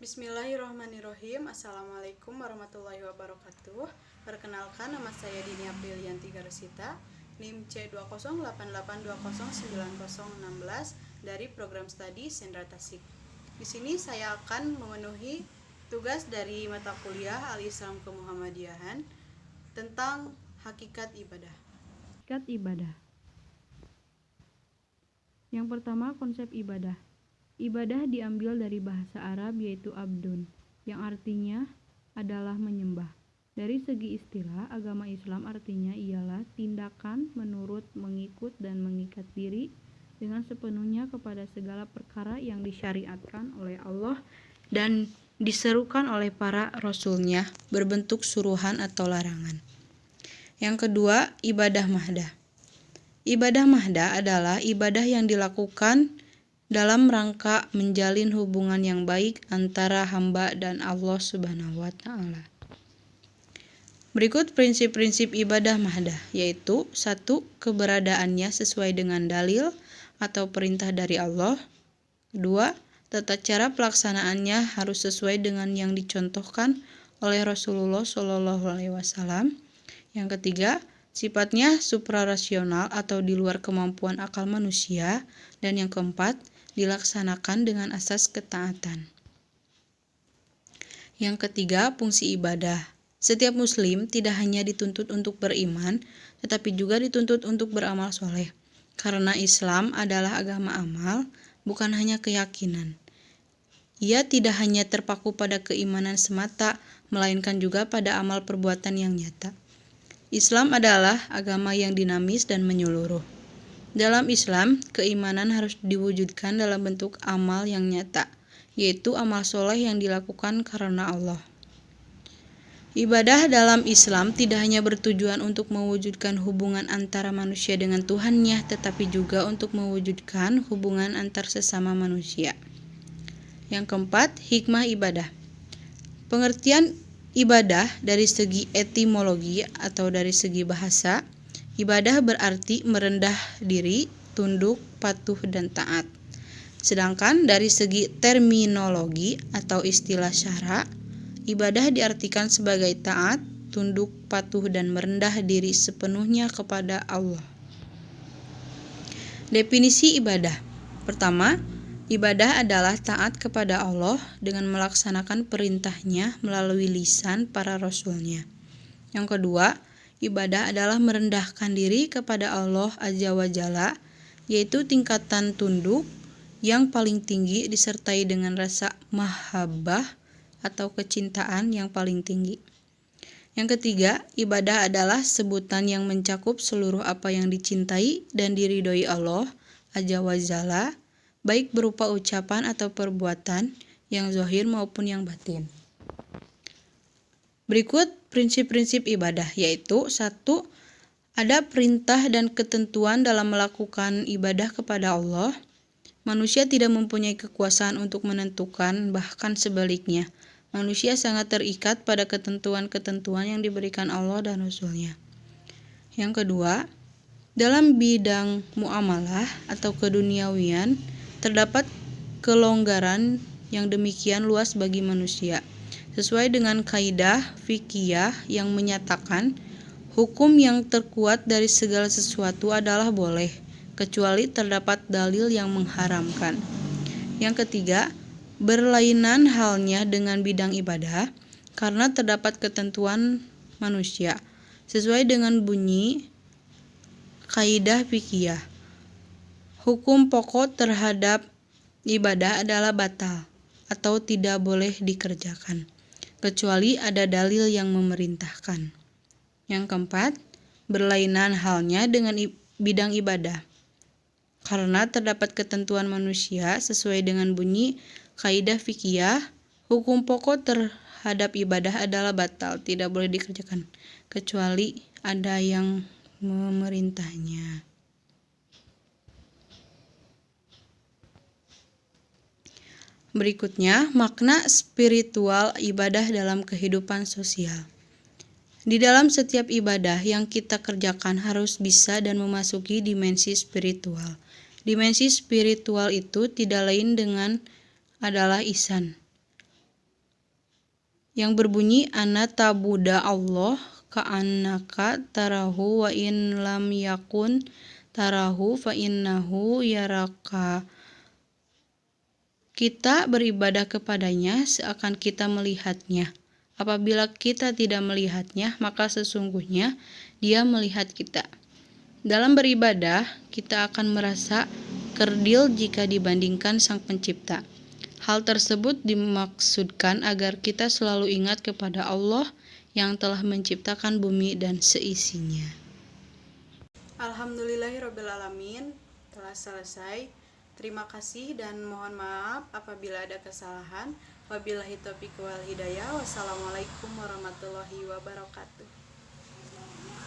Bismillahirrahmanirrahim. Assalamualaikum warahmatullahi wabarakatuh. Perkenalkan, nama saya Dini Aprilianti Garusita, NIM C2088209016 dari program studi Sendra Tasik. Di sini saya akan memenuhi tugas dari mata kuliah Al-Islam Kemuhammadiyahan tentang hakikat ibadah. Hakikat ibadah. Yang pertama, konsep ibadah. Ibadah diambil dari bahasa Arab yaitu abdun, yang artinya adalah menyembah. Dari segi istilah, agama Islam artinya ialah tindakan menurut, mengikut, dan mengikat diri dengan sepenuhnya kepada segala perkara yang disyariatkan oleh Allah dan diserukan oleh para rasulnya berbentuk suruhan atau larangan. Yang kedua, ibadah mahdah. Ibadah mahdah adalah ibadah yang dilakukan dalam rangka menjalin hubungan yang baik antara hamba dan Allah Subhanahu wa Ta'ala. Berikut prinsip-prinsip ibadah mahdah, yaitu 1. Keberadaannya sesuai dengan dalil atau perintah dari Allah. 2. Tata cara pelaksanaannya harus sesuai dengan yang dicontohkan oleh Rasulullah SAW. Yang ketiga, sifatnya suprarasional atau di luar kemampuan akal manusia. Dan yang keempat, dilaksanakan dengan asas ketaatan. Yang ketiga, fungsi ibadah. Setiap muslim tidak hanya dituntut untuk beriman, tetapi juga dituntut untuk beramal soleh. Karena Islam adalah agama amal, bukan hanya keyakinan. Ia tidak hanya terpaku pada keimanan semata, melainkan juga pada amal perbuatan yang nyata. Islam adalah agama yang dinamis dan menyeluruh. Dalam Islam, keimanan harus diwujudkan dalam bentuk amal yang nyata, yaitu amal soleh yang dilakukan karena Allah. Ibadah dalam Islam tidak hanya bertujuan untuk mewujudkan hubungan antara manusia dengan Tuhannya, tetapi juga untuk mewujudkan hubungan antar sesama manusia. Yang keempat, hikmah ibadah. Pengertian ibadah dari segi etimologi atau dari segi bahasa, ibadah berarti merendah diri, tunduk, patuh, dan taat. Sedangkan dari segi terminologi atau istilah syara, ibadah diartikan sebagai taat, tunduk, patuh, dan merendah diri sepenuhnya kepada Allah. Definisi ibadah. Pertama, ibadah adalah taat kepada Allah dengan melaksanakan perintahnya melalui lisan para rasulnya. Yang kedua, ibadah adalah merendahkan diri kepada Allah Azza wa Jalla, yaitu tingkatan tunduk yang paling tinggi disertai dengan rasa mahabbah atau kecintaan yang paling tinggi. Yang ketiga, ibadah adalah sebutan yang mencakup seluruh apa yang dicintai dan diridhoi Allah Azza wa Jalla, baik berupa ucapan atau perbuatan yang zahir maupun yang batin. Berikut prinsip-prinsip ibadah, yaitu 1. Ada perintah dan ketentuan dalam melakukan ibadah kepada Allah. Manusia tidak mempunyai kekuasaan untuk menentukan, bahkan sebaliknya. Manusia sangat terikat pada ketentuan-ketentuan yang diberikan Allah dan Rasul-Nya. Yang kedua, dalam bidang muamalah atau keduniawian, terdapat kelonggaran yang demikian luas bagi manusia. Sesuai dengan kaidah fikih yang menyatakan hukum yang terkuat dari segala sesuatu adalah boleh, kecuali terdapat dalil yang mengharamkan. Yang ketiga, berlainan halnya dengan bidang ibadah, karena terdapat ketentuan manusia. Sesuai dengan bunyi kaidah fikih, hukum pokok terhadap ibadah adalah batal atau tidak boleh dikerjakan, kecuali ada dalil yang memerintahkan. Yang keempat, berlainan halnya dengan bidang ibadah. Karena terdapat ketentuan manusia sesuai dengan bunyi kaidah fikih, hukum pokok terhadap ibadah adalah batal, tidak boleh dikerjakan, kecuali ada yang memerintahnya. Berikutnya, makna spiritual ibadah dalam kehidupan sosial. Di dalam setiap ibadah yang kita kerjakan harus bisa dan memasuki dimensi spiritual. Dimensi spiritual itu tidak lain dengan adalah ihsan. yang berbunyi ana tabuda Allah ka'annaka tarahu wa in lam yakun tarahu fa innahu yaraka. Kita beribadah kepadanya seakan kita melihatnya. Apabila kita tidak melihatnya, maka sesungguhnya Dia melihat kita. Dalam beribadah, kita akan merasa kerdil jika dibandingkan Sang Pencipta. Hal tersebut dimaksudkan agar kita selalu ingat kepada Allah yang telah menciptakan bumi dan seisinya. Alhamdulillahirrabbilalamin, telah selesai. Terima kasih dan mohon maaf apabila ada kesalahan. Wabillahi taufiq wal hidayah. Wassalamualaikum warahmatullahi wabarakatuh.